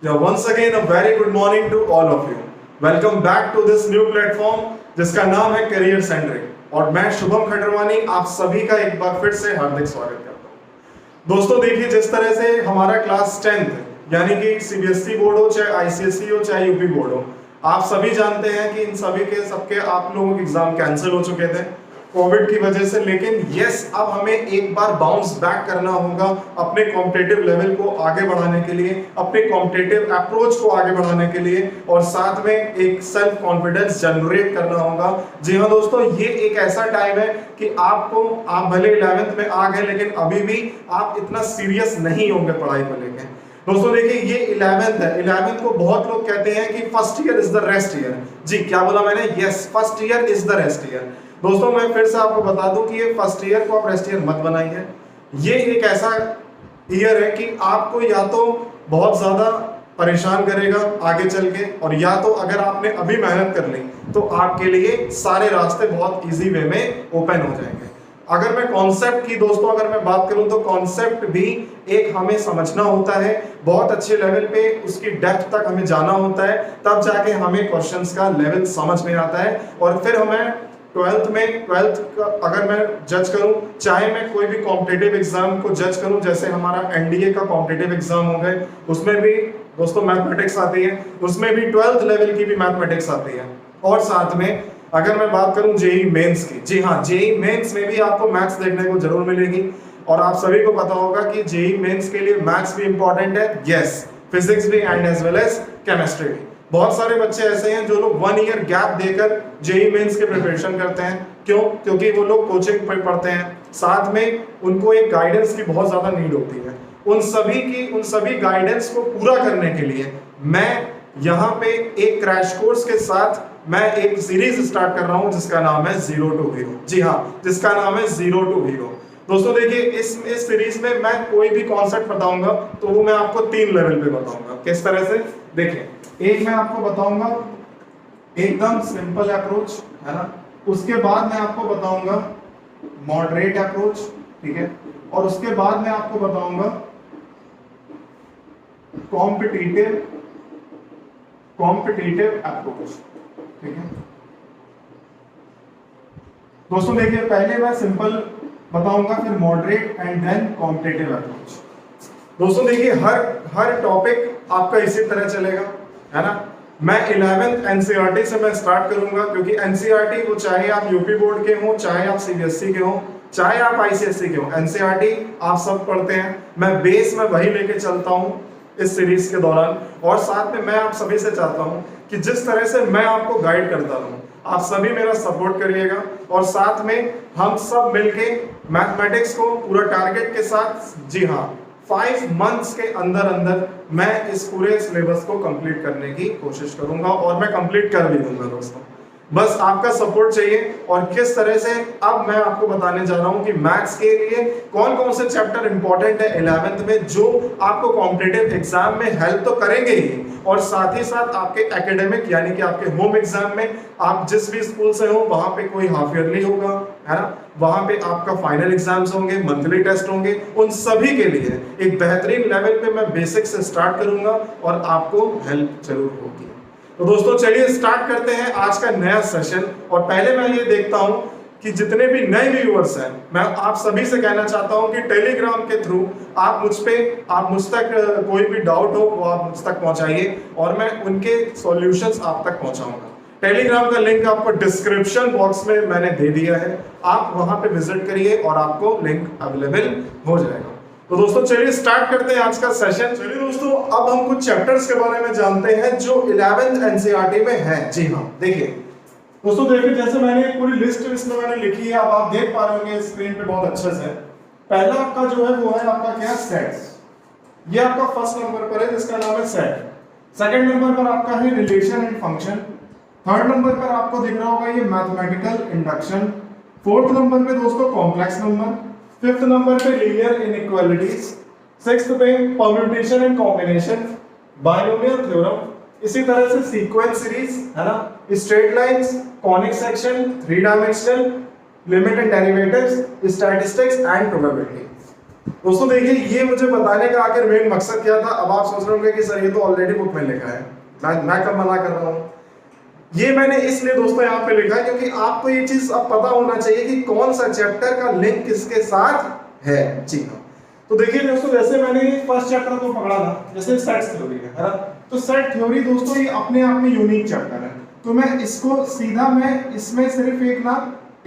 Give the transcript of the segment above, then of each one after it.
Yeah, once again a very good morning to all of you. Welcome back to this new platform जिसका नाम है career centric और मैं शुभम खंडरवानी आप सभी का एक बार फिर से हार्दिक स्वागत करता हूँ। दोस्तों देखिए, जिस तरह से हमारा क्लास 10th यानी कि सीबीएसई बोर्ड हो चाहे आईसीएसई हो चाहे यूपी बोर्ड हो, आप सभी जानते हैं कि इन सभी के सबके आप लोगों के एग्जाम कैंसिल हो चुके थे कोविड की वजह से। लेकिन यस, अब हमें एक बार बाउंस बैक करना होगा अपने कॉम्पिटिटिव लेवल को आगे बढ़ाने के लिए, अपने कॉम्पिटिटिव अप्रोच को आगे बढ़ाने के लिए और साथ में एक सेल्फ कॉन्फिडेंस जनरेट करना होगा। जी हाँ दोस्तों, ये एक ऐसा टाइम है कि आप भले 11th में आ गए लेकिन अभी भी आप इतना सीरियस नहीं होंगे पढ़ाई को लेकर। दोस्तों देखिए, ये 11th है। 11th को बहुत लोग कहते हैं कि first year is the rest year. जी क्या बोला मैंने? Yes, first year is the rest year. दोस्तों मैं फिर से आपको बता दूं कि ये फर्स्ट ईयर को आप रेस्ट ईयर मत बनाइए। ये एक ऐसा ईयर है कि आपको या तो बहुत ज्यादा परेशान करेगा आगे चल के, और या तो अगर आपने अभी मेहनत कर ली तो आपके लिए सारे रास्ते बहुत इजी वे में ओपन हो जाएंगे। अगर मैं कॉन्सेप्ट की दोस्तों अगर मैं बात करूं तो कॉन्सेप्ट भी एक हमें समझना होता है, बहुत अच्छे लेवल पे उसकी डेप्थ तक हमें जाना होता है, तब जाके हमें क्वेश्चंस का लेवल समझ में आता है। और फिर हमें 12th का अगर मैं जज करूं, चाहे मैं कोई भी कॉम्पिटिटिव एग्जाम को जज करूं, जैसे हमारा एनडीए का कॉम्पिटिटिव एग्जाम हो गए, उसमें भी दोस्तों मैथमेटिक्स आती है, उसमें भी 12th लेवल की भी मैथमेटिक्स आती है। और साथ में अगर मैं बात करूं जेई मेंस की, जी हाँ, जेई मेंस में भी आपको मैथ्स देखने को जरूर मिलेगी। और आप सभी को पता होगा कि जेई मेंस के लिए मैथ्स भी इंपॉर्टेंट है, यस, फिजिक्स भी and as well as chemistry भी। बहुत सारे बच्चे ऐसे हैं जो लोग 1 ईयर गैप देकर जेई मेंस के प्रिपरेशन करते हैं। क्यों? क्योंकि वो लोग कोचिंग पर पढ़ते हैं, साथ में उनको एक गाइडेंस की बहुत ज्यादा नीड होती है। उन सभी गाइडेंस को पूरा करने के लिए मैं यहाँ पे एक क्रैश कोर्स के साथ मैं एक सीरीज स्टार्ट कर रहा हूँ जिसका नाम है जीरो टू हीरो। जी हाँ, जिसका नाम है जीरो टू हीरो। दोस्तों देखिए, इस सीरीज में मैं कोई भी कॉन्सेप्ट बताऊंगा तो वो मैं आपको 3 लेवल पे बताऊंगा। किस तरह से? देखिए, एक मैं आपको बताऊंगा एकदम सिंपल अप्रोच, है ना, उसके बाद मैं आपको बताऊंगा मॉडरेट अप्रोच, ठीक है, और उसके बाद मैं आपको बताऊंगा कॉम्पिटिटिव अप्रोच, ठीक है। दोस्तों देखिए, पहले मैं सिंपल बताऊंगा, फिर moderate and then competitive approach. दोस्तों देखिए, हर टॉपिक आपका इसी तरह चलेगा, है ना। मैं 11th एनसीईआरटी से मैं स्टार्ट करूंगा, क्योंकि एनसीईआरटी वो चाहे आप यूपी बोर्ड के हो, चाहे आप सीबीएसई के हो, चाहे आप आईसीएसई के हो, एनसीईआरटी आप सब पढ़ते हैं। मैं बेस में वही लेके चलता हूँ इस सीरीज के दौरान। और साथ में मैं आप सभी से चाहता हूँ कि जिस तरह से मैं आपको गाइड करता हूँ, आप सभी मेरा सपोर्ट करिएगा। और साथ में हम सब मिलके मैथमेटिक्स को पूरा टारगेट के साथ, जी हाँ, 5 months के अंदर मैं इस पूरे सिलेबस को कंप्लीट करने की कोशिश करूंगा, और मैं कंप्लीट कर भी दूंगा दोस्तों। बस आपका सपोर्ट चाहिए। और किस तरह से अब मैं आपको बताने जा रहा हूं कि मैथ्स के लिए कौन कौन से चैप्टर इंपॉर्टेंट है 11th में, जो आपको कॉम्पिटिटिव एग्जाम में हेल्प तो करेंगे ही, और साथ ही साथ आपके एकेडमिक यानी कि आपके होम एग्जाम में, आप जिस भी स्कूल से हो वहां पे कोई हाफ ईयरली होगा, है ना, वहां पे आपका फाइनल एग्जाम्स होंगे, मंथली टेस्ट होंगे, उन सभी के लिए एक बेहतरीन लेवल पे मैं बेसिक से स्टार्ट करूंगा और आपको हेल्प जरूर होगी। तो दोस्तों चलिए स्टार्ट करते हैं आज का नया सेशन। और पहले मैं ये देखता हूं कि जितने भी नए व्यूअर्स हैं, मैं आप सभी से कहना चाहता हूं कि टेलीग्राम के थ्रू आप मुझ तक कोई भी डाउट हो वो आप मुझ तक पहुंचाइए, और मैं उनके सॉल्यूशंस आप तक पहुंचाऊंगा। टेलीग्राम का लिंक आपको डिस्क्रिप्शन बॉक्स में मैंने दे दिया है, आप वहां पे विजिट करिए और आपको लिंक अवेलेबल हो जाएगा। तो दोस्तों चलिए स्टार्ट करते हैं आज का सेशन। चलिए दोस्तों, अब हम कुछ चैप्टर्स के बारे में जानते हैं जो 11th एनसीईआरटी में है। जी हाँ, देखिए दोस्तों, देखिए जैसे मैंने पूरी लिस्ट इसमें मैंने लिखी है, अब आप देख पा रहे होंगे स्क्रीन पे बहुत अच्छे से। पहला आपका जो है वो है आपका क्या? सेट्स। ये आपका फर्स्ट नंबर पर है जिसका नाम है सेट। सेकंड नंबर पर आपका है relation and function. Third number पर आपको दिख रहा होगा ये मैथमेटिकल इंडक्शन। फोर्थ नंबर पे दोस्तों कॉम्प्लेक्स नंबर। फिफ्थ नंबर पे लीनियर इनइक्वालिटीज। सिक्स्थ पे permutation and combination, binomial theorem, इसी तरह से सीक्वेंस सीरीज, है ना, straight lines, conic section, 3 dimensional, limit and derivatives, statistics and probability. दोस्तों देखिए, ये मुझे बताने का आखिर मेन मकसद क्या था। अब आप सोच रहे होंगे कि सर ये तो ऑलरेडी बुक में लिखा है, मैं कब मना कर रहा हूँ। ये मैंने इसलिए दोस्तों यहाँ पे लिखा है क्योंकि आपको ये चीज अब पता होना चाहिए कि कौन सा चैप्टर का लिंक किसके साथ है। जी हाँ, तो देखिए दोस्तों, जैसे मैंने फर्स्ट चैप्टर को पकड़ा था, जैसे सेट थ्योरी है ना, तो सेट थ्योरी दोस्तों ये अपने आप में यूनिक चैप्टर है। तो मैं इसको सीधा मैं इसमें सिर्फ एक ना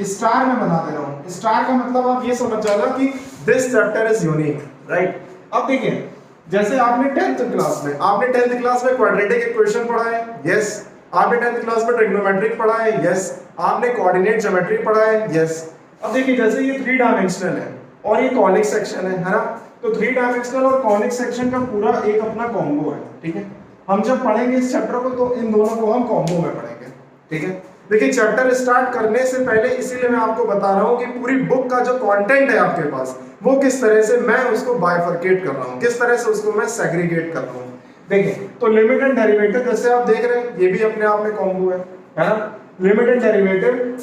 स्टार में बना दे रहा हूँ। स्टार का मतलब आप ये समझ जाना कि this chapter is unique, right. अब देखिए, जैसे आपने 10th क्लास में क्वाड्रेटिक इक्वेशन पढ़ा है, यस। आपने 10th क्लास में ट्रिग्नोमेट्रिक पढ़ा है, यस। आपने कोऑर्डिनेट ज्योमेट्री पढ़ा है, यस। अब देखिए, जैसे ये 3 डायमेंशनल है और ये कॉनिक सेक्शन है ना, तो 3 डायमेंशनल और कॉनिक सेक्शन का पूरा एक अपना कॉम्बो है, ठीक है। हम जब पढ़ेंगे इस चैप्टर को तो इन दोनों को हम कॉम्बो में पढ़ेंगे, ठीक है। देखिए, चैप्टर स्टार्ट करने से पहले इसीलिए मैं आपको बता रहा हूं कि पूरी बुक का जो कंटेंट है आपके पास, वो किस तरह से मैं उसको बाइफरकेट कर रहा हूं, किस तरह से उसको मैं सेग्रीगेट कर रहा हूं। देखिए, तो लिमिट एंड डेरिवेटिव जैसे आप देख रहे हैं, ये भी अपने आप में कॉम्बो है ना। लिमिट एंड डेरिवेटिव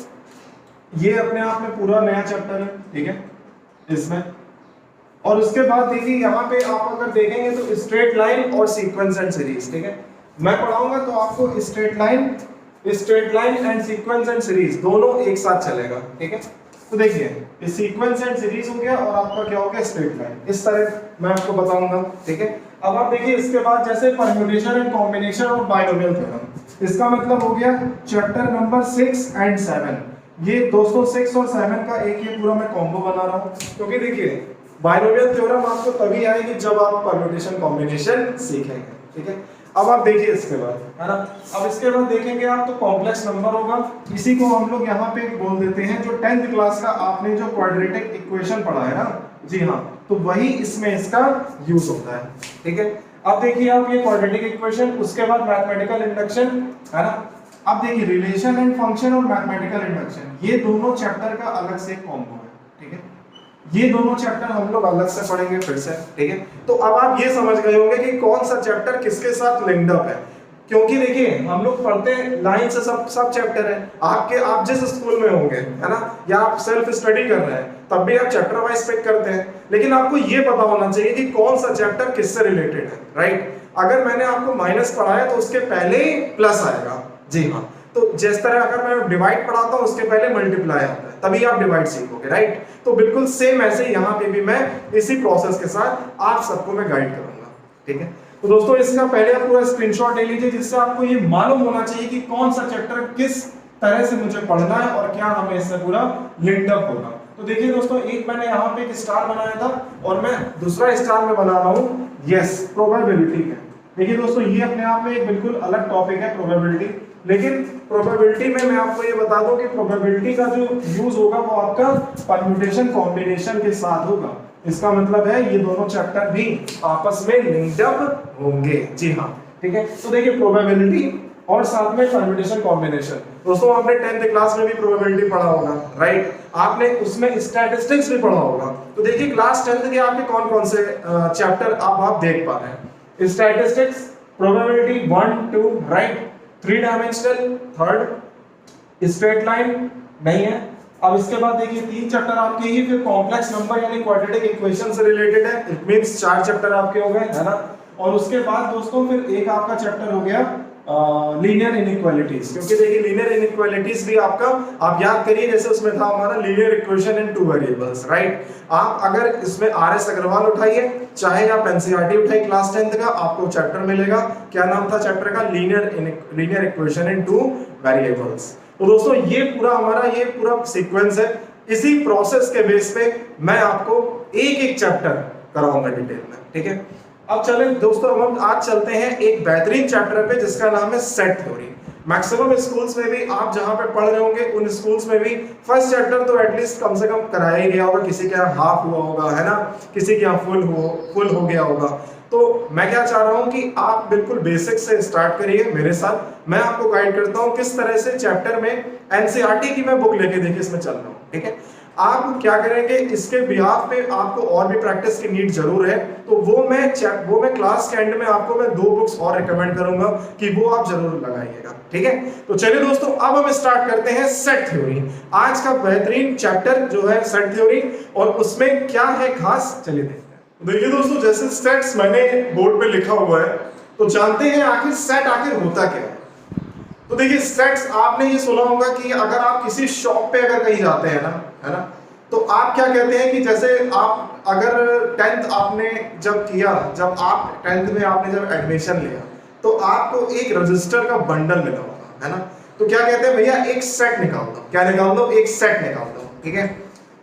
ये अपने आप में पूरा नया चैप्टर है, ठीक है, इसमें। और उसके बाद देखिए, यहाँ पे आप अगर देखेंगे तो स्ट्रेट लाइन और सीक्वेंस एंड सीरीज, ठीक है। मैं पढ़ाऊंगा तो आपको straight line and sequence and series दोनों एक साथ चलेगा, ठीक है। तो देखिए, ये सीक्वेंस एंड सीरीज हो गया और आपका क्या हो गया, स्ट्रेट लाइन। इस तरह मैं आपको बताऊंगा, ठीक है। अब आप देखिए, इसके बाद जैसे परम्यूटेशन एंड कॉम्बिनेशन और बाइनोमियल थ्योरम, इसका मतलब हो गया चैप्टर नंबर 6 एंड 7। ये दोस्तों 6 और 7 का एक ये पूरा मैं कॉम्बो बना रहा हूँ, क्योंकि देखिए बाइनोमियल थ्योरम आपको तभी आएगी जब आप परम्यूटेशन कॉम्बिनेशन सीखेंगे, ठीक है। अब आप देखिए इसके बाद, है ना, अब इसके बाद देखेंगे आप तो कॉम्प्लेक्स नंबर होगा। इसी को हम लोग यहाँ पे बोल देते हैं जो 10th क्लास का आपने जो क्वाड्रेटिक इक्वेशन पढ़ा है ना, जी हाँ, तो वही इसमें इसका यूज होता है, ठीक है। अब देखिए आप ये क्वाड्रेटिक इक्वेशन, उसके बाद मैथमेटिकल इंडक्शन, है ना। अब देखिए रिलेशन एंड फंक्शन और मैथमेटिकल इंडक्शन, ये दोनों चैप्टर का अलग से कॉम्बो है, ठीक है। ये दोनों चैप्टर हम लोग अलग से पढ़ेंगे फिर से, ठीक है। तो अब आप ये समझ गए होंगे कि कौन सा चैप्टर किसके साथ लिंक्ड अप है, क्योंकि देखिए हम लोग पढ़ते हैं लाइन से, सब चैप्टर है आप जिस स्कूल में होंगे, है ना, या आप सेल्फ स्टडी कर रहे हैं तब भी आप चैप्टर वाइज पिक करते हैं, लेकिन आपको ये पता होना चाहिए कि कौन सा चैप्टर किससे रिलेटेड है, राइट। अगर मैंने आपको माइनस पढ़ाया तो उसके पहले ही प्लस आएगा, जी हाँ। तो जिस तरह अगर मैं डिवाइड पढ़ाता हूं उसके पहले मल्टीप्लाई आता है, तभी आप डिवाइड सीखोगे, राइट। तो बिल्कुल सेम ऐसे ही यहाँ पे भी मैं इसी प्रोसेस के साथ आप सबको मैं गाइड करूंगा, ठीक है। तो दोस्तों इसका पहले आप पूरा स्क्रीनशॉट ले लीजिए, जिससे आपको ये मालूम होना चाहिए कि कौन सा चैप्टर किस तरह से मुझे पढ़ना है और क्या हमें इससे पूरा लिंक्ड अप होगा। तो देखिए दोस्तों, एक मैंने यहाँ पे एक स्टार बनाया था और मैं दूसरा स्टार में बना रहा हूँ, यस, प्रोबेबिलिटी है। देखिए दोस्तों, ये अपने आप में एक बिल्कुल अलग टॉपिक है प्रोबेबिलिटी, लेकिन प्रोबेबिलिटी में मैं आपको ये बता दूं कि प्रोबेबिलिटी का जो यूज होगा वो आपका परम्यूटेशन कॉम्बिनेशन के साथ होगा। इसका मतलब है ये दोनों चैप्टर भी आपस में लिंक्ड अप होंगे, जी हाँ, ठीक है। तो देखिए प्रोबेबिलिटी और साथ में परम्यूटेशन कॉम्बिनेशन, दोस्तों आपने 10th क्लास में भी प्रोबेबिलिटी पढ़ा होगा, राइट। आपने उसमें स्टैटिस्टिक्स भी पढ़ा होगा। तो देखिए क्लास 10th के आपके कौन कौन से चैप्टर आप देख पा रहे हैं, statistics, probability 1 2, right, 3 dimensional, third straight line नहीं है। अब इसके बाद देखिए 3 चैप्टर आपके ही फिर कॉम्प्लेक्स नंबर यानी क्वाड्रेटिक इक्वेशन से रिलेटेड है, इट मींस 4 चैप्टर आपके हो गए, है ना। और उसके बाद दोस्तों फिर एक आपका चैप्टर हो गया लीनियर इनइक्वालिटीज, क्योंकि देखिए लीनियर इनइक्वालिटीज भी आपका, आप याद करिए जैसे उसमें था हमारा linear equation in 2 variables, right. आप अगर इसमें आरएस अग्रवाल उठाइए, चाहे आप एनसीईआरटी उठाइए क्लास 10th का, आपको चैप्टर मिलेगा, क्या नाम था चैप्टर का, लीनियर इक्वेशन इन 2 वेरिएबल्स। तो दोस्तों ये पूरा हमारा ये पूरा सीक्वेंस है। इसी प्रोसेस के बेस पे मैं आपको एक एक चैप्टर कराऊंगा डिटेल में, ठीक है। अब चले दोस्तों, हम आज चलते हैं एक बेहतरीन चैप्टर पे जिसका नाम है सेट थ्योरी। मैक्सिमम स्कूल्स में भी आप जहां पे पढ़ रहे होंगे उन स्कूल्स में भी फर्स्ट चैप्टर तो एटलीस्ट कम से कम कराया ही गया होगा, किसी के यहाँ हाफ हुआ होगा, है ना, किसी के यहाँ फुल हो गया होगा। तो मैं क्या चाह रहा हूं कि आप बिल्कुल बेसिक से स्टार्ट करिए मेरे साथ, मैं आपको गाइड करता हूं किस तरह से चैप्टर में एनसीईआरटी की मैं बुक लेके देखिए इसमें चल रहा हूं, ठीक है। आप क्या करेंगे, इसके बिहाफ पे आपको और भी प्रैक्टिस की नीड जरूर है, तो वो मैं क्लास के एंड में आपको मैं 2 बुक्स और रिकमेंड करूंगा कि वो आप जरूर लगाइएगा, ठीक है। तो चलिए दोस्तों, अब हम स्टार्ट करते हैं सेट थ्योरी। आज का बेहतरीन चैप्टर जो है सेट थ्योरी, और उसमें क्या है खास, चलिए देखते हैं। देखिए दोस्तों, जैसे सेट्स मैंने बोर्ड पे लिखा हुआ है, तो जानते हैं आखिर सेट आखिर होता क्या है। तो देखिए सेट्स, आपने ये सुना होगा कि अगर आप किसी शॉप पे अगर कहीं जाते हैं ना, है ना, तो आप क्या कहते हैं कि जैसे आप अगर 10th आपने जब किया, जब आप 10th में आपने जब एडमिशन लिया, तो आपको एक रजिस्टर का बंडल मिला होगा, है ना। तो क्या कहते हैं, भैया एक सेट निकाल दो। क्या निकाल दो, एक सेट निकाल दो, ठीक है।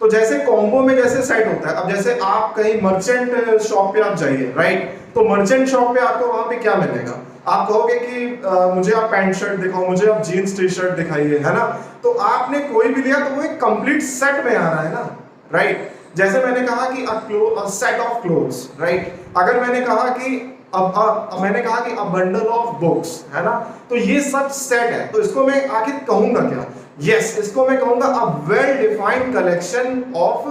तो जैसे कॉम्बो में जैसे सेट होता है, अब जैसे आप कहीं मर्चेंट शॉप पे आप जाइए, राइट, तो मर्चेंट शॉप पे आपको वहां पे क्या मिलेगा, आप कहोगे कि मुझे आप पैंट शर्ट दिखाओ, मुझे आप जीन्स टी शर्ट दिखाइए, है ना। तो आपने कोई भी लिया तो वो एक कंप्लीट सेट में आ रहा है ना, राइट। जैसे मैंने कहा कि a set of clothes, right. अगर मैंने कहा कि मैंने कहा कि अ बंडल ऑफ बुक्स, है ना, तो ये सब सेट है। तो इसको मैं आखिर कहूंगा क्या, यस, इसको मैं कहूंगा a well defined collection of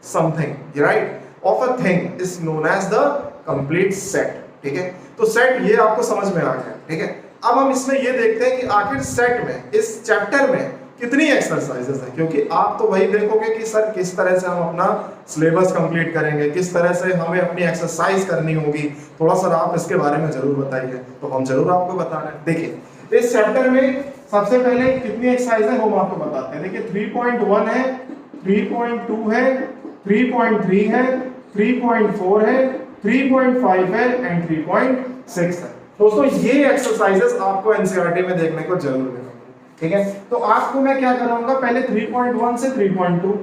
something, right, of a thing is known as the complete set, ठीक है। तो सेट ये आपको समझ में आ गया, ठीक है। अब हम इसमें ये देखते हैं कि आखिर सेट में, इस चैप्टर में कितनी एक्सरसाइजेस हैं, क्योंकि आप तो वही देखोगे कि सर किस तरह से हम अपना सिलेबस कंप्लीट करेंगे, किस तरह से हमें अपनी एक्सरसाइज करनी होगी, थोड़ा सा आप इसके बारे में जरूर बताइए, तो हम जरूर आपको बता रहे हैं। देखिए इस चैप्टर में सबसे पहले कितनी एक्सरसाइज है वो आपको बताते हैं। देखिए 3.1 है, 3.2 है, 3.3 है, 3.4 है, 3.5 है एंड 3.6 है। दोस्तों ये एक्सरसाइजेस आपको एनसीईआरटी में देखने को जरूर मिलेंगे, ठीक है। तो आपको मैं क्या कराऊंगा, पहले 3.1 से 3.2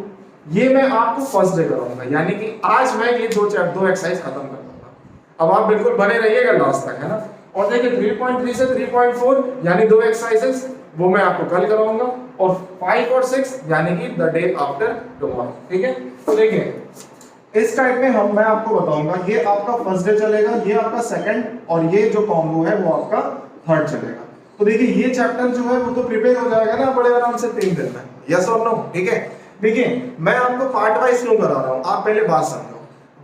ये मैं आपको फर्स्ट डे कराऊंगा, यानी कि आज मैं ये दो एक्सरसाइज खत्म कर दूंगा। अब आप बिल्कुल बने रहिएगा लास्ट तक, है ना। और देखिए 3.3 से 3.4 यानी 2 एक्सरसाइजेस वो मैं आपको कल कराऊंगा, और 5 और 6 यानी कि द डे आफ्टर टुमारो, ठीक है। तो देखिए इस टाइप में मैं आपको बताऊंगा, ये आपका फर्स्ट डे चलेगा, ये आपका सेकंड, और ये जो कॉम्बो है वो आपका थर्ड चलेगा। तो देखिए ये चैप्टर जो है वो तो प्रिपेयर हो जाएगा ना बड़े आराम से 3 दिन में, यस और नो, ठीक है। देखिए मैं आपको पार्ट वाइज क्यों करा रहा हूं, आप पहले बात समझो।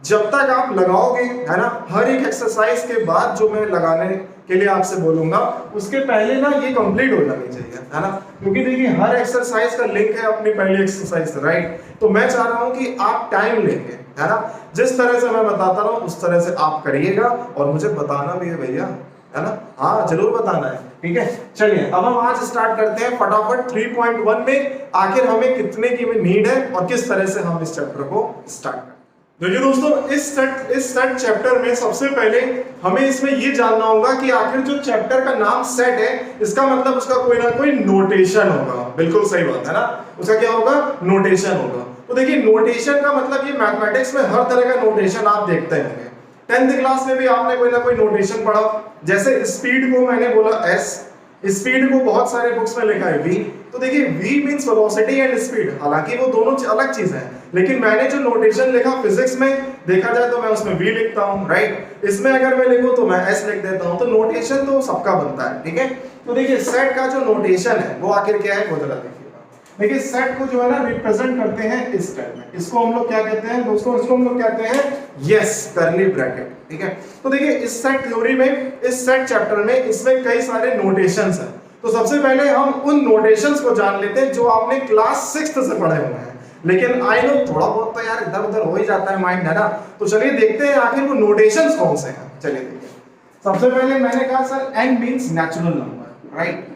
जब तक आप लगाओगे, है ना, हर एक एक्सरसाइज के बाद जो मैं लगाने के लिए आपसे बोलूंगा, उसके पहले ना ये कंप्लीट हो जानी चाहिए, है ना। क्योंकि देखिए हर एक्सरसाइज का लिंक है अपनी पहली एक्सरसाइज से, राइट। तो मैं चाह रहा हूं कि आप टाइम लेंगे, है ना, जिस तरह से मैं बताता रहा हूं उस तरह से आप करिएगा, और मुझे बताना भी है भैया, है ना, हाँ जरूर बताना है, ठीक है। चलिए अब हम आज स्टार्ट करते हैं फटाफट 3.1 में आखिर हमें कितने की नीड है और किस तरह से हम इस चैप्टर को स्टार्ट करें। देखिए दोस्तों इस सेट चैप्टर में सबसे पहले हमें इसमें ये जानना होगा कि आखिर जो चैप्टर का नाम सेट है, इसका मतलब उसका कोई ना कोई नोटेशन होगा। बिल्कुल सही बात है ना, उसका क्या होगा, नोटेशन होगा। तो देखिए नोटेशन का मतलब ये मैथमेटिक्स में हर तरह का नोटेशन आप देखते होंगे। 10th क्लास में भी आपने कोई ना कोई नोटेशन पढ़ा, जैसे स्पीड को मैंने बोला s, स्पीड को बहुत सारे बुक्स में लिखा है v। तो देखिए v means velocity and speed, हालांकि वो दोनों अलग चीज है, लेकिन मैंने जो नोटेशन लिखा फिजिक्स में देखा जाए तो मैं उसमें v लिखता हूं, राइट। इसमें अगर मैं लिखूं तो मैं s लिख देता हूं। तो नोटेशन तो सबका बनता है, ठीक है। तो देखिए सेट का जो नोटेशन है वो आखिर क्या है वो जरा देखिएगा। देखिए सेट को जो है ना रिप्रेजेंट करते हैं इस टाइप में, इसको हम लोग क्या कहते हैं दोस्तों, इसको हम लोग कहते हैं यस कर्ली ब्रैकेट, ठीक है। तो देखिए इस सेट थ्योरी में, इस सेट चैप्टर में, इसमें कई सारे नोटेशंस हैं। तो सबसे पहले हम उन नोटेशंस को जान लेते हैं जो आपने क्लास 6th से पढ़े हुए हैं, लेकिन आई नो थोड़ा बहुत तो यार इधर उधर हो ही जाता है माइंड, है ना। तो चलिए देखते हैं आखिर वो नोटेशंस कौन से हैं। चलिए देखिए सबसे पहले मैंने कहा sir n means natural number, right.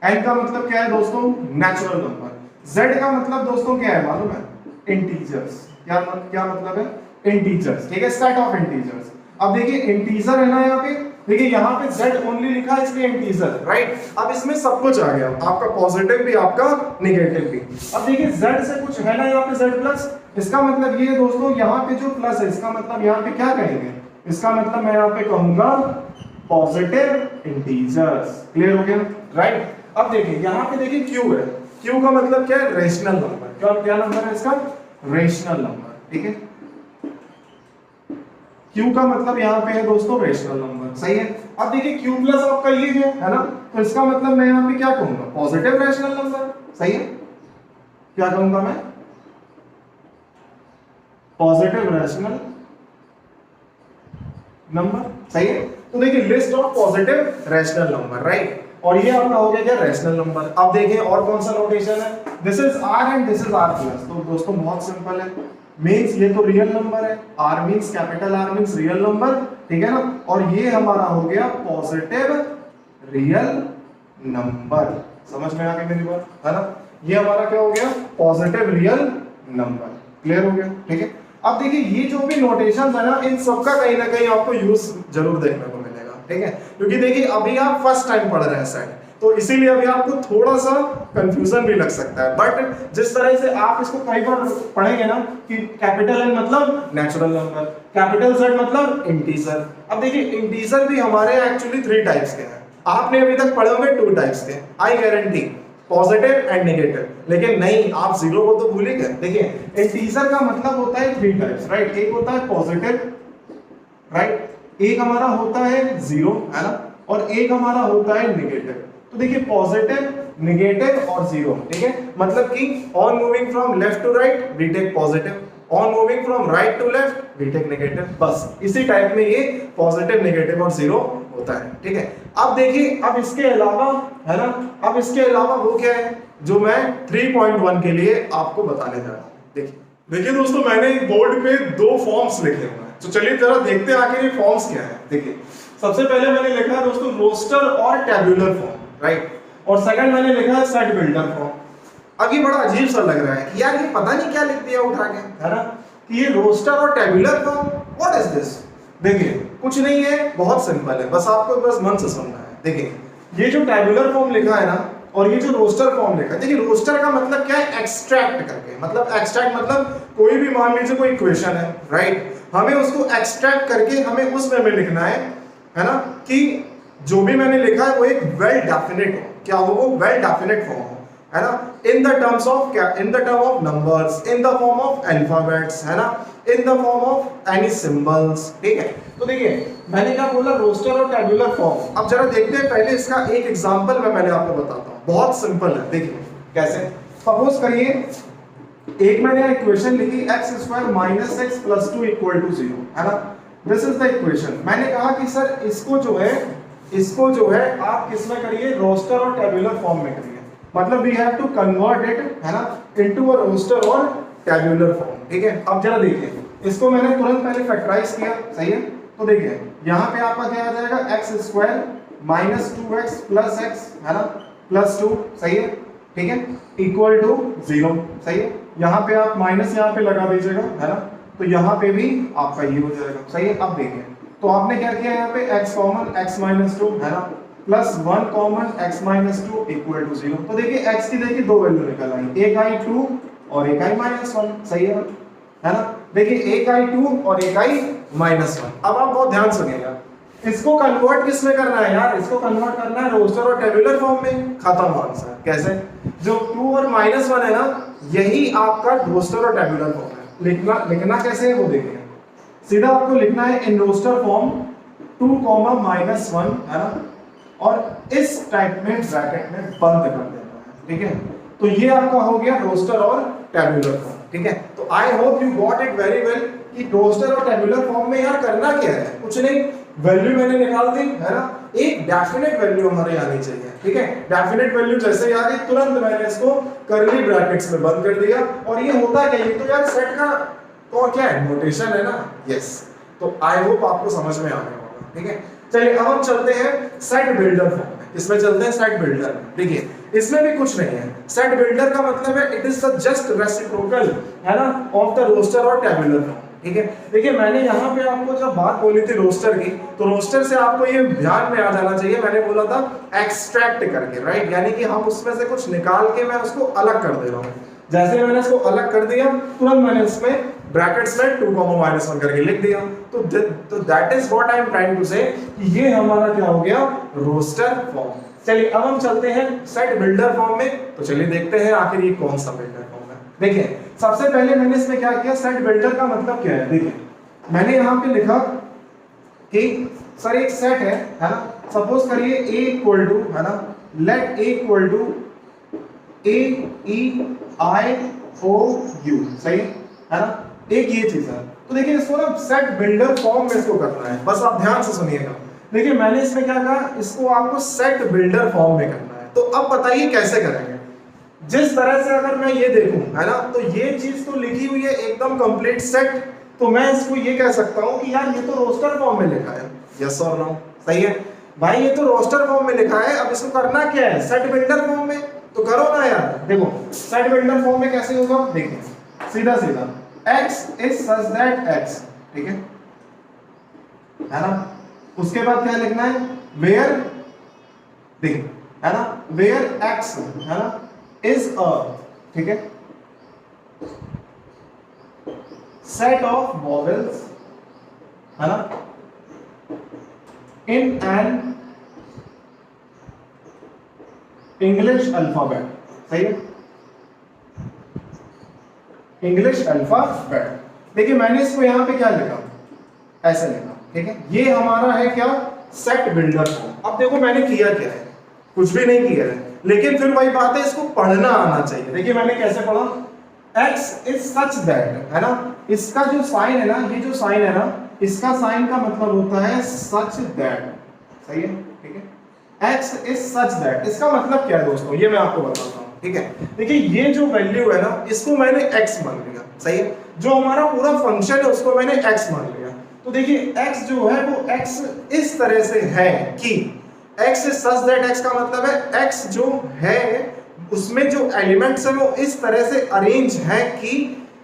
n का मतलब क्या है दोस्तों, नेचुरल नंबर। z का मतलब दोस्तों क्या है मालूम है, इंटीजर्स। क्या मतलब है, इंटीजर्स, ठीक है, सेट ऑफ इंटीजर्स। अब देखिए इंटीजर है ना यहाँ पे, देखिए यहाँ पे z ओनली लिखा है इसलिए इंटीजर, राइट। अब इसमें सब कुछ आ गया, आपका पॉजिटिव भी आपका नेगेटिव भी। अब देखिए z से कुछ है ना यहाँ पे z प्लस, इसका मतलब ये दोस्तों यहाँ पे जो प्लस है इसका मतलब यहाँ पे क्या कहेंगे, इसका मतलब मैं यहाँ पे कहूंगा पॉजिटिव इंटीजर्स। क्लियर हो गया, राइट। अब देखिए यहाँ पे देखिए q है, q का मतलब क्या है, रेशनल नंबर। क्या नंबर है इसका, रेशनल नंबर, ठीक है। q का मतलब यहाँ पे है दोस्तों रेशनल नंबर, सही है। अब देखिए q प्लस आपका ये है ना, तो इसका मतलब मैं यहाँ पे क्या कहूंगा, पॉजिटिव रेशनल नंबर, सही है। क्या कहूंगा मैं, पॉजिटिव रैशनल नंबर, सही है। तो देखिए list of positive rational number, right, और ये आपका हो गया क्या, रैशनल नंबर। अब देखिए और कौन सा नोटेशन है, this is R and this is R plus. तो दोस्तों बहुत सिंपल है, मींस ये तो रियल नंबर है, R means capital R means real number, ठीक है ना, और ये हमारा हो गया पॉजिटिव रियल नंबर। समझ में आ गई मेरी बात, है ना, ये हमारा क्या हो गया, पॉजिटिव रियल नंबर। क्लियर हो गया, ठीक है। अब देखिए ये जो भी नोटेशंस है ना, इन सबका कहीं ना कहीं आपको यूज जरूर देखने को मिलेगा, ठीक है, क्योंकि देखिए अभी आप फर्स्ट टाइम पढ़ रहे हैं सेट, तो इसीलिए अभी आपको थोड़ा सा कंफ्यूजन भी लग सकता है, बट जिस तरह से आप इसको कई बार पढ़ेंगे ना कि कैपिटल एन मतलब नेचुरल नंबर, कैपिटल जेड मतलब इंटीजर। अब देखिए इंटीजर भी हमारे एक्चुअली 3 टाइप्स के हैं, आपने अभी तक पढ़े होंगे 2 टाइप्स के, I guarantee, positive and negative, लेकिन नहीं आप जीरो को तो भूल ही गए। देखिए इंटीजर का मतलब होता है 3 टाइप्स, राइट, एक होता है पॉजिटिव, राइट, एक हमारा होता है जीरो, है ना, और एक हमारा होता है नेगेटिव। तो देखिए पॉजिटिव, नेगेटिव और जीरो, ठीक है, मतलब कि on moving from left to right we take positive, on moving from right to left we take negative, बस इसी टाइप में ये पॉजिटिव, नेगेटिव और जीरो होता है, ठीक है। अब देखिए अब इसके अलावा, है ना, अब इसके अलावा वो क्या है जो मैं 3.1 के लिए आपको बताने जा रहा हूँ। देखिए दोस्तों मैंने बोर्ड पे 2 फॉर्म्स लिखे हुए हैं, तो चलिए जरा देखते हैं आखिर ये फॉर्म्स क्या है। देखिए सबसे पहले मैंने लिखा है दोस्तों रोस्टर और टेबुलर फॉर्म, राइट, और सेकंड मैंने लिखा है सेट बिल्डर फॉर्म। अब ये बड़ा अजीब सा लग रहा है कि यार ये पता नहीं क्या लिख दिया उठा के, है ना, कि ये रोस्टर और tabular form, what is this. देखिए कुछ नहीं है, बहुत सिंपल है, बस आपको बस मन से सुनना है। देखिए ये जो टेबुलर फॉर्म लिखा है ना, और ये जो रोस्टर फॉर्म लिखा है, देखिए रोस्टर का मतलब क्या है, एक्सट्रैक्ट करके, मतलब एक्सट्रैक्ट मतलब कोई भी मान लीजिए कोई इक्वेशन है, राइट, हमें उसको एक्सट्रैक्ट करके हमें उस वे में लिखना है ना, कि जो भी मैंने लिखा है वो एक वेल डेफिनेट हो, क्या हो वो वेल डेफिनेट फॉर्म हो, है ना, इन द टर्म्स ऑफ क्या, in the term of numbers, in the form of alphabets, है ना, in the form of any symbols, ठीक है। तो देखिए मैंने क्या बोला, रोस्टर और टेबुलर फॉर्म। अब जरा देखते हैं पहले इसका एक एग्जांपल मैं पहले आपको बताता हूं, बहुत सिंपल है। देखिए कैसे, सपोज करिए एक मैंने इक्वेशन लिखी x² - x + 2 = 0, है ना, दिस इज द इक्वेशन। मैंने कहा कि सर इसको जो है आप किस में करिए, रोस्टर और टेबुलर फॉर्म में करिए, मतलब we have to convert it, है ना, इनटू अ रोस्टर और टेबुलर फॉर्म, ठीक है। अब जरा देखिए इसको मैंने तुरंत पहले फैक्टराइज किया, सही है, तो देखिए यहाँ पे आपका क्या आ जाएगा, x² - 2x + x, है ना, +2, सही है, ठीक है, इक्वल टू 0, सही है। यहाँ पे आप माइनस यहाँ पे लगा दीजिएगा, है ना, तो यहाँ पे भी आपका ये हो जाएगा, सही है। अब देखिए तो आपने क्या किया, यहाँ पे x कॉमन x - 2, है ना, +1 कॉमन x - 2 = 0। तो देखिए x की देखिए 2 वैल्यू निकल आई, एक आई 2 और एक आई -1, सही है ना। देखिए एक आई 2 और एक आई -1। अब आप बहुत ध्यान सुनिएगा, इसको कन्वर्ट किस में करना है यार, इसको कन्वर्ट करना है रोस्टर और टेबुलर फॉर्म में, खत्म आंसर। कैसे, जो 2 और -1 है ना, यही आपका रोस्टर और टेबुलर फॉर्म है। लिखना कैसे है वो देखिए, सीधा आपको लिखना है इन रोस्टर फॉर्म 2, -1, है ना, और इस टाइप में ब्रैकेट में बंद कर देना है, ठीक है। तो ये आपका हो गया रोस्टर और टेबुलर फॉर्म, ठीक है। तो आई hope you got it very well कि रोस्टर और टेबुलर फॉर्म में यार करना क्या है, कुछ नहीं, वैल्यू मैंने निकाल दी, है ना, एक डेफिनेट वैल्यू हमारे आनी चाहिए, ठीक है। डेफिनेट वैल्यू जैसे आ गई तुरंत मैंने इसको कर्ली ब्रैकेट्स में बंद कर दिया, और ये होता क्या, ये तो यार सेट का तो क्या है, नोटेशन है ना, यस। तो आई होप आपको समझ में आ गया होगा, ठीक है। चलिए अब हम चलते हैं सेट बिल्डर फॉर्म में, इसमें चलते हैं सेट बिल्डर में। देखिए इसमें भी कुछ नहीं है, सेट बिल्डर का मतलब है it is the just reciprocal, है ना, ऑफ द रोस्टर और टेबुलर फॉर्म, ठीक है। देखिए मैंने यहाँ पे आपको जब बात बोली थी रोस्टर की, तो रोस्टर से आपको ये ध्यान में आ जाना चाहिए, मैंने बोला था एक्सट्रैक्ट करके, राइट, यानी कि हम उसमें से कुछ निकाल के मैं उसको अलग कर दे रहा हूँ। जैसे मैंने इसको अलग कर दिया, तुरंत मैंने इसमें ब्रैकेट्स में 2, -1 करके लिख दिया। तो that is what I am trying to say, ये हमारा क्या हो गया, रोस्टर फॉर्म। चलिए अब हम चलते हैं सेट बिल्डर फॉर्म में, तो चलिए देखते हैं आखिर ये कौन सा बिल्डर फॉर्म है। देखिए सबसे पहले मैंने इसमें क्या किया, सेट बिल्डर का मतलब क्या है। देखिए मैंने यहाँ पे लिखा कि सर एक सेट है ना, सपोज करिए a = है ना, late a = A E I O U, सही है ना, एक ये चीज है। तो देखिए इसको ना सेट बिल्डर फॉर्म में इसको करना है, बस आप ध्यान से सुनिएगा। देखिए मैंने इसमें क्या कहा, इसको आपको सेट बिल्डर फॉर्म में करना है। तो अब बताइए कैसे करेंगे। जिस तरह से अगर मैं ये देखूं, है ना, तो ये चीज तो लिखी हुई है एकदम कंप्लीट सेट, तो मैं इसको ये कह सकता हूं कि यार ये तो रोस्टर फॉर्म में लिखा है। यस और नो, सही है भाई, ये तो रोस्टर फॉर्म में लिखा है। अब इसको करना क्या है, सेट बिल्डर फॉर्म में। तो करो ना यार, देखो सेट बिल्डर फॉर्म में कैसे होगा, देखिए सीधा सीधा x is such that x, ठीक है ना। उसके बाद क्या लिखना है, where, देखिए है ना, where x, है ना, is a, ठीक है, set of vowels, है ना, in an English alphabet, सही है, इंग्लिश अल्फाबेट। देखिए मैंने इसको यहाँ पे क्या लिखा, ऐसे लिखा, ठीक है, ये हमारा है क्या, सेट बिल्डर फॉर्म। अब देखो मैंने किया क्या है, कुछ भी नहीं किया है, लेकिन फिर वही बात है, इसको पढ़ना आना चाहिए। देखिए मैंने कैसे पढ़ा, x is such that, है ना, इसका जो साइन है ना, ये जो साइन है ना, इसका साइन का मतलब होता है such that, सही है, ठीक है, x is such that, इसका मतलब क्या है दोस्तों, ये मैं आपको बताता हूँ, ठीक है। देखिए ये जो वैल्यू है ना, इसको मैंने x मान लिया, सही है, जो हमारा पूरा फंक्शन है उसको मैंने x मान लिया। तो देखिए x जो है वो x इस तरह से है कि x is such that, x का मतलब है x जो है उसमें जो एलिमेंट्स है वो इस तरह से अरेंज है कि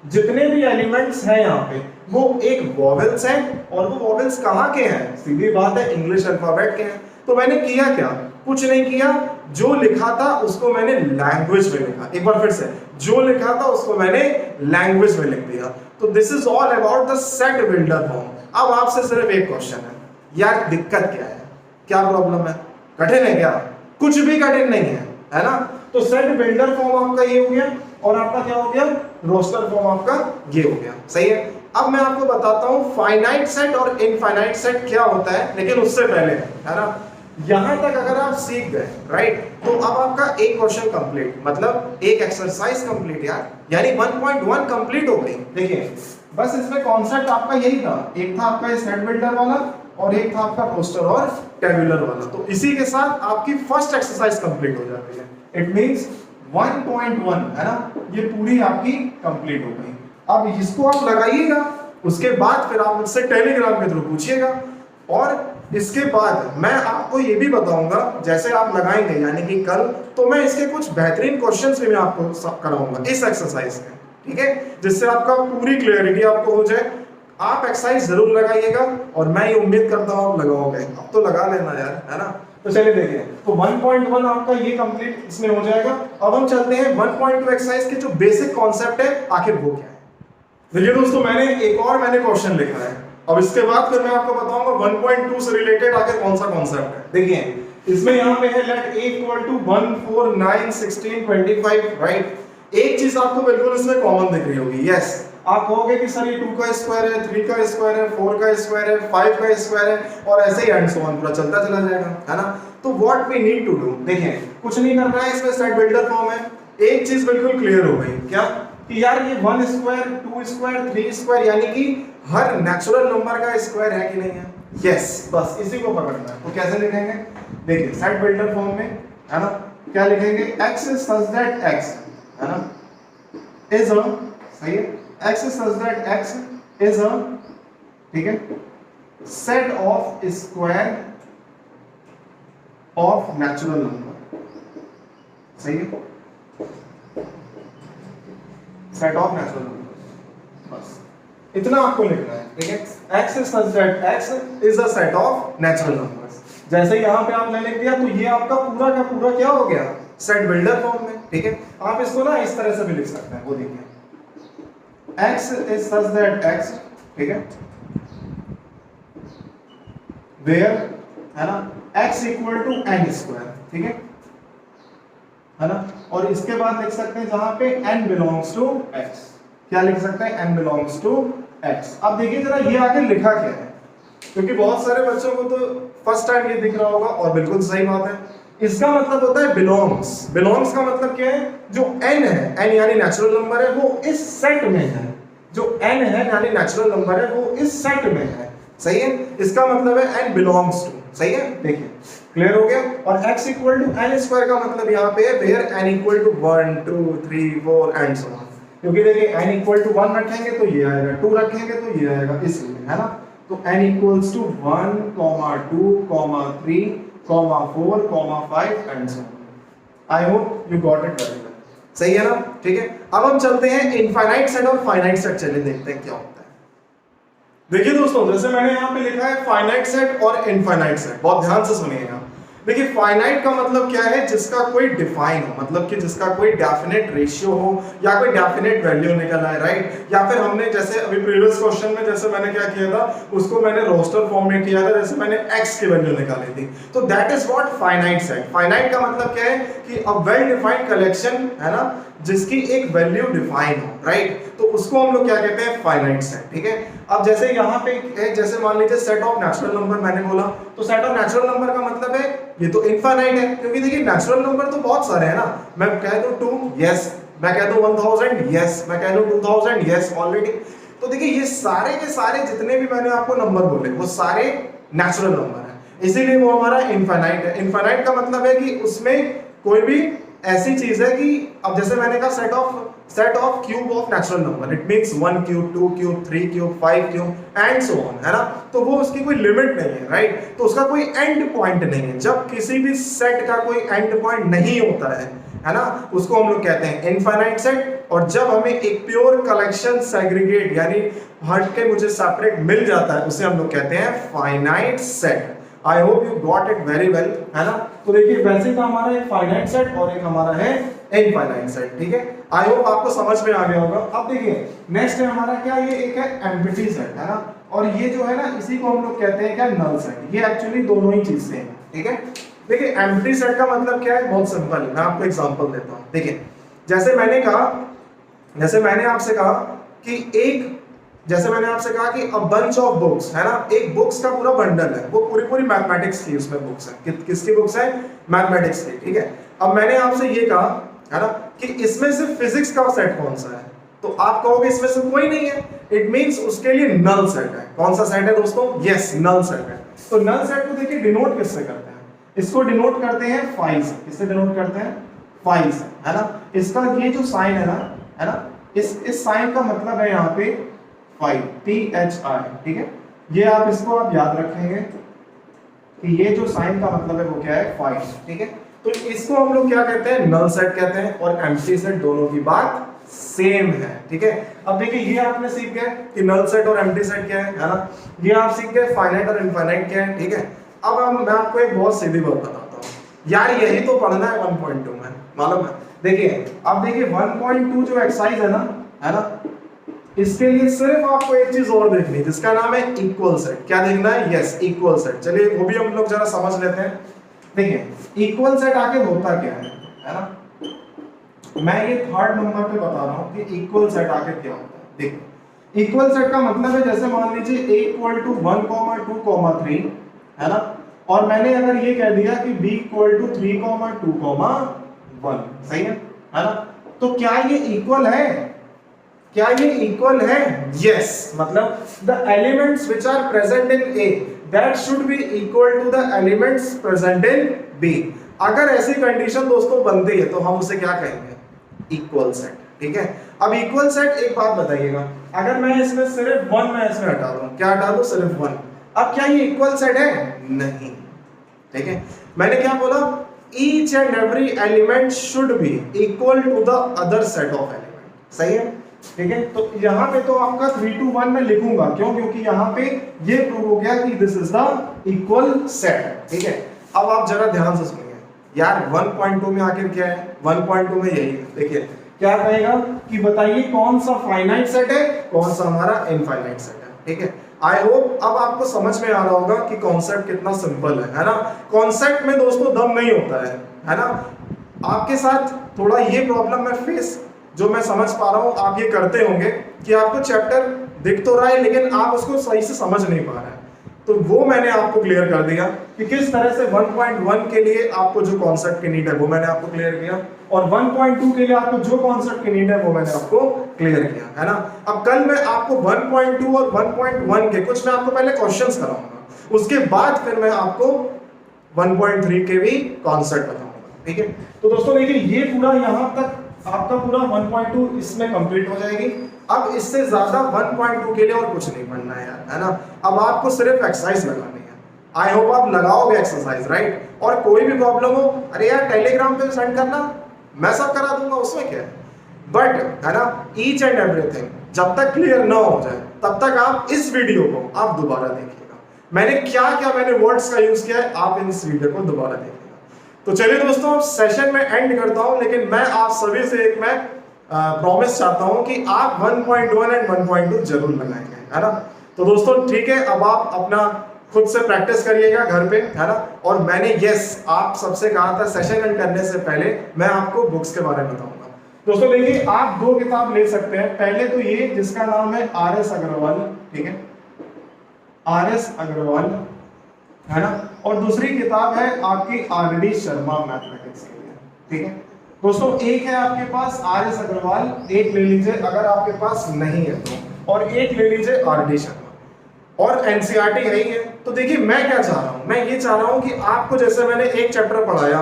जितने भी एलिमेंट्स हैं यहाँ पे वो एक वॉवेल्स हैं, और वो वॉवेल्स कहाँ के हैं, सीधी बात है इंग्लिश अल्फाबेट के हैं। तो मैंने किया क्या, कुछ नहीं किया, जो लिखा था उसको मैंने लैंग्वेज में लिखा। एक बार फिर से, जो लिखा था उसको मैंने लैंग्वेज में लिख दिया। तो this is all about the set builder form. अब आपसे सिर्फ एक क्वेश्चन है, यार दिक्कत क्या है, क्या प्रॉब्लम है, कठिन है क्या, कुछ भी कठिन नहीं है ना। तो सेट बिल्डर फॉर्म आपका ये हो गया, और आपका क्या हो गया, रोस्टर फॉर्म आपका ये हो गया, सही है। अब मैं आपको बताता हूं फाइनाइट सेट और इनफाइनाइट सेट क्या होता है, लेकिन उससे पहले, है ना, यहां तक अगर आप सीख गए, राइट, तो अब आपका एक क्वेश्चन कंप्लीट, मतलब एक एक्सरसाइज कंप्लीट यार, यानी 1.1 कंप्लीट हो गई। देखिए बस इसमें कॉन्सेप्ट आपका यही था, एक था आपका सेट बिल्डर वाला और एक था आपका रोस्टर और टेबुलर वाला। तो इसी के साथ आपकी फर्स्ट एक्सरसाइज कंप्लीट हो जाती है। इट मींस 1.1, है ना, ये पूरी आपकी कंप्लीट हो गई। अब इसको आप लगाइएगा, उसके बाद फिर आप मुझसे टेलीग्राम के थ्रू पूछिएगा, और इसके बाद मैं आपको ये भी बताऊंगा, जैसे आप लगाएंगे यानी कि कल, तो मैं इसके कुछ बेहतरीन क्वेश्चंस भी मैं आपको कराऊंगा इस एक्सरसाइज में, ठीक है, जिससे आपका पूरी क्लियरिटी आपको हो जाए। आप एक्सरसाइज जरूर लगाइएगा, और मैं ये उम्मीद करता हूँ आप लगाओगे। अब तो लगा लेना यार, है ना। तो चलिए देखिए, तो 1.1 आपका ये कंप्लीट इसमें हो जाएगा। अब हम चलते हैं 1.2 एक्सरसाइज के जो बेसिक कॉन्सेप्ट है, आखिर वो क्या है। देखिए दोस्तों, मैंने क्वेश्चन लिखा है, अब इसके बाद फिर मैं आपको बताऊंगा 1.2 से रिलेटेड आगे कौन सा कॉन्सेप्ट है। देखिए इसमें यहाँ पे है let a equal to 1 4 9 16 25, right. एक चीज आपको बिल्कुल इसमें कॉमन दिख रही होगी, यस। आप कहोगे कि सर ये 2 का स्क्वायर है, 3 का स्क्वायर है, 4 का स्क्वायर है, 5 का स्क्वायर है, और ऐसे ही एंड सो ऑन पूरा चलता चला जाएगा, है ना। तो what we need to do, देखिए कुछ नहीं करना है, इसमें सेट बिल्डर फॉर्म है। एक चीज बिल्कुल क्लियर हो गई, क्या, कि यार ये 1 स्क्वायर 2 स्क्वायर 3 स्क्वायर यानी कि हर नेचुरल नंबर का स्क्वायर है कि नहीं है, यस, बस इसी को पकड़ना है। तो कैसे लिखेंगे, देखिए सेट बिल्डर फॉर्म में, है ना, क्या लिखेंगे, x is such that x, है ना, is a, सही है, x is such that x is a, ठीक है, set of square of natural number, सही है, सेट ऑफ नेचुरल नंबर, बस इतना आपको लिखना है, ठीक है। x is such that x is a set of natural numbers। जैसे यहाँ पे आपने लिख दिया, तो ये आपका पूरा का पूरा क्या हो गया, सेट बिल्डर फॉर्म में, ठीक है। आप इसको ना इस तरह से भी लिख सकते हैं, वो देखिए x is such that x, ठीक है, where, है ना, x equal to n square, ठीक है ना। और इसके बाद लिख सकते हैं जहां पे n belongs to x, क्या लिख सकते हैं, n belongs to x। अब देखिए जरा ये आगे लिखा क्या है, क्योंकि बहुत सारे बच्चों को तो फर्स्ट टाइम ये दिख रहा होगा, और बिल्कुल सही बात है। इसका मतलब होता है बिलोंग्स। बिलोंग्स का मतलब क्या है, जो n है, n यानी नेचुरल नंबर है, वो इस सेट में है। जो n है यानी नेचुरल नंबर है वो इस सेट में है, सही है। इसका मतलब है n बिलोंग्स टू, सही है। देखिए क्लियर हो गया। और x equal to n square का मतलब यहाँ पे है where n equal to 1 2 3 4 and so on. क्योंकि देखिए n इक्वल टू 1 रखेंगे तो ये आएगा, 2 रखेंगे तो ये आएगा, इसलिए, है ना। तो n equals to 1 2 3 4 5 and so on. I hope you got it very well, सही है ना। ठीक है, अब हम चलते हैं इनफाइनाइट सेट और फाइनाइट सेट, चलिए देखते हैं क्या होता है। देखिए दोस्तों, जैसे मैंने यहाँ पे लिखा है फाइनाइट सेट और इनफाइनाइट सेट, बहुत ध्यान से सुनिएगा। देखिए फाइनाइट का मतलब क्या है, जिसका कोई डिफाइन हो, मतलब कि जिसका कोई डेफिनेट रेशियो हो या कोई डेफिनेट वैल्यू निकल आए, राइट। या फिर हमने जैसे अभी प्रीवियस क्वेश्चन में जैसे मैंने क्या किया था, उसको मैंने रोस्टर फॉर्म में किया था, जैसे मैंने x की वैल्यू निकाली थी। तो that is what finite set. Finite का मतलब क्या है कि अ वेल डिफाइंड कलेक्शन, है ना, जिसकी एक वैल्यू डिफाइन हो, राइट। तो उसको हम लोग क्या कहते हैं, फाइनाइट सेट, ठीक है। अब जैसे यहाँ पे है, जैसे मान लीजिए सेट ऑफ नेचुरल नंबर मैंने बोला, तो सेट ऑफ नेचुरल नंबर का मतलब है ये तो इनफाइनाइट है, क्योंकि देखिए नेचुरल नंबर तो बहुत सारे हैं ना। मैं कह दूं 2, यस। मैं कह दूं 1000, यस। मैं कह दूं 2000, यस ऑलरेडी। तो देखिए ये सारे के सारे जितने भी मैंने आपको नंबर बोले वो सारे नेचुरल नंबर हैं, इसीलिए वो हमारा इनफाइनाइट है। इनफाइनाइट का मतलब है कि उसमें कोई भी ऐसी चीज है कि अब जैसे मैंने कहा set of cube of natural number, it means 1 cube 2 cube 3 cube 5 cube and so on, है ना। तो वो उसकी कोई लिमिट नहीं है, राइट। तो उसका कोई एंड पॉइंट नहीं है। जब किसी भी सेट का कोई एंड पॉइंट नहीं होता है ना, उसको हम लोग कहते हैं इनफाइनाइट सेट। और जब हमें एक प्योर कलेक्शन सेग्रीगेट यानी हट के मुझे सेपरेट मिल जाता है, उसे हम लोग कहते हैं finite set. I hope you got it very well, है ना। तो देखिए वैसे तो हमारा एक फाइनाइट सेट और एक हमारा है इनफाइनाइट सेट, ठीक है। आई होप आपको समझ में आ गया होगा। अब देखिए नेक्स्ट है हमारा क्या, ये एक है एम्प्टी सेट, है ना। और ये जो है ना, इसी को हम लोग कहते हैं क्या, नल सेट। ये एक्चुअली दोनों ही चीज से है, ठीक है। देखिए एम्प्टी सेट का मतलब क्या है, बहुत सिंपल है। मैं आपको एग्जांपल देता हूँ। देखिए जैसे मैंने आपसे कहा कि जैसे मैंने आपसे कहा कि अ बंच ऑफ बुक्स, है ना, एक बुक्स का पूरा बंडल है, वो पूरी मैथमेटिक्स की उसमें बुक्स है। किसकी बुक्स है, मैथमेटिक्स की, ठीक है। अब मैंने आपसे ये कहा, है ना, कि इसमें से फिजिक्स का सेट कौन सा है, तो आप कहोगे इसमें से कोई नहीं है। इट मींस उसके लिए नल सेट है। कौन सा सेट है दोस्तों, यस, नल सेट है। तो नल सेट को देखिए डिनोट किससे करते हैं, इसको डिनोट करते हैं फाई से। किससे डिनोट करते हैं, फाई से, है ना। इसका ये जो साइन है ना, इस साइन का मतलब है यहाँ पे फाई, THI, ठीक है। ये आप याद रखेंगे कि ये जो साइन का मतलब है वो क्या है, फाई, ठीक है। तो इसको हम लोग क्या कहते हैं, नल सेट कहते हैं। और एम्प्टी सेट, दोनों की बात सेम है, ठीक है। अब देखिए ये आपने सीख गए कि नल सेट और एम्प्टी सेट क्या है ना। ये आप सीख गए फाइनाइट और इनफाइनाइट क्या है, ठीक है। अब मैं आपको एक बहुत सीधी बात बताता हूँ यार, यही तो पढ़ना है 1.2 में, मालूम है। देखिए अब देखिए 1.2 जो एक्सरसाइज है ना, इसके लिए सिर्फ आपको एक चीज और देखनी है, जिसका नाम है इक्वल सेट। क्या देखना है, यस, इक्वल सेट। चलिए वो भी हम लोग जरा समझ लेते हैं। देखिए इक्वल सेट आके होता क्या है ना। मैं ये थर्ड नंबर पे बता रहा हूँ कि इक्वल सेट आके क्या होता है। देखिए इक्वल सेट का मतलब है, जैसे मान लीजिए A इक्वल टू 1, 2, 3, है ना। और मैंने अगर ये कह दिया कि B इक्वल टू 3, 2, 1, सही है ना। तो क्या ये इक्वल है, क्या ये इक्वल है, यस। मतलब the elements which are present in A that should be equal to the elements present in B। अगर ऐसी कंडीशन दोस्तों बनती है तो हम उसे क्या कहेंगे, इक्वल सेट, ठीक है। अब इक्वल सेट, एक बात बताइएगा, अगर मैं इसमें सिर्फ 1 मैं इसमें हटा दूं, क्या हटा दूं, सिर्फ 1, अब क्या ये इक्वल सेट है, नहीं, ठीक है। मैंने क्या बोला, each and every element should be equal to the other set of element, सही है, ठीक है। तो यहाँ पे तो आपका 3 to 1 में लिखूंगा, क्यों, क्योंकि यहाँ पे ये प्रूव हो गया कि this is the equal set, ठीक है। अब आप जरा ध्यान से सुनिए यार, 1.2 में आखिर क्या है, 1.2 में यही है। देखिए क्या कहेगा कि बताइए कौन सा फाइनाइट सेट है, कौन सा हमारा इनफाइनाइट सेट है, ठीक है। आई होप अब आपको समझ में आ रहा होगा कि कॉन्सेप्ट कितना सिंपल है ना। कॉन्सेप्ट में दोस्तों दम नहीं होता है ना। आपके साथ थोड़ा ये प्रॉब्लम मैं फेस, जो मैं समझ पा रहा हूँ, आप ये करते होंगे कि आपको चैप्टर दिख तो रहा है लेकिन आप उसको सही से समझ नहीं पा रहे हैं। तो वो मैंने आपको क्लियर कर दिया कि किस तरह से 1.1 के लिए आपको जो कॉन्सेप्ट की नीड है वो मैंने आपको क्लियर किया, और 1.2 के लिए आपको जो कॉन्सेप्ट की नीड है वो मैंने आपको क्लियर किया, है ना। अब कल मैं आपको 1.2 और 1.1 के कुछ मैं आपको पहले क्वेश्चंस कराऊंगा, उसके बाद फिर मैं आपको 1.3 के भी कॉन्सेप्ट बताऊंगा, ठीक है। तो दोस्तों देखिए, ये पूरा यहाँ तक आपका पूरा 1.2 इसमें कंप्लीट हो जाएगी। अब इससे ज्यादा 1.2 के लिए और कुछ नहीं पढ़ना है यार, है ना। अब आपको सिर्फ एक्सरसाइज लगानी है। आई होप आप लगाओगे एक्सरसाइज, राइट। और कोई भी प्रॉब्लम हो, अरे यार टेलीग्राम पे सेंड करना, मैं सब करा दूंगा, उसमें क्या है। बट है ना, ईच एंड एवरीथिंग जब तक क्लियर ना हो जाए तब तक आप इस वीडियो को आप दोबारा देखिएगा। मैंने मैंने वर्ड्स का यूज किया है, आप इस वीडियो को दोबारा देखिएगा। तो चलिए दोस्तों, सेशन में एंड करता हूं, लेकिन मैं आप सभी से एक मैं प्रॉमिस चाहता हूं कि आप 1.1 एंड 1.2 जरूर लगाएंगे, है ना। तो दोस्तों ठीक है, अब आप अपना खुद से प्रैक्टिस करिएगा घर पे, है ना। और मैंने आप सबसे कहा था सेशन एंड करने से पहले मैं आपको बुक्स के बारे में बताऊंगा। दोस्तों देखिए, आप 2 किताब ले सकते हैं। पहले तो ये जिसका नाम है RS अग्रवाल, ठीक है, RS अग्रवाल, है ना। और दूसरी किताब है आपकी RD शर्मा मैथमेटिक्स के लिए, ठीक है। दोस्तों एक है आपके पास RS अग्रवाल, एक ले लीजिए अगर आपके पास नहीं है तो, और एक ले लीजिए RD शर्मा, और NCERT है ही है। तो देखिए मैं क्या चाह रहा हूं, मैं ये चाह रहा हूं कि आपको जैसे मैंने एक चैप्टर पढ़ाया,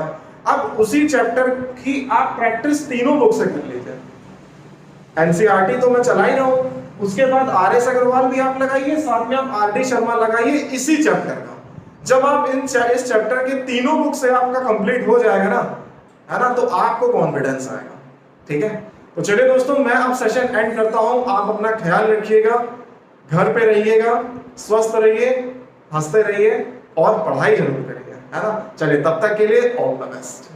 अब उसी चैप्टर की आप प्रैक्टिस तीनों बुक से कर लीजिए। NCERT तो मैं चला ही रहा हूं, उसके बाद RS अग्रवाल भी आप लगाइए, साथ में आप RD शर्मा लगाइए इसी चैप्टर का। जब आप इस चैप्टर के तीनों बुक से आपका कंप्लीट हो जाएगा ना, है ना, तो आपको कॉन्फिडेंस आएगा, ठीक है। तो चलिए दोस्तों, मैं अब सेशन एंड करता हूं। आप अपना ख्याल रखिएगा, घर पे रहिएगा, स्वस्थ रहिए, हंसते रहिए और पढ़ाई जरूर करिए, है ना। चलिए तब तक के लिए ऑल द बेस्ट।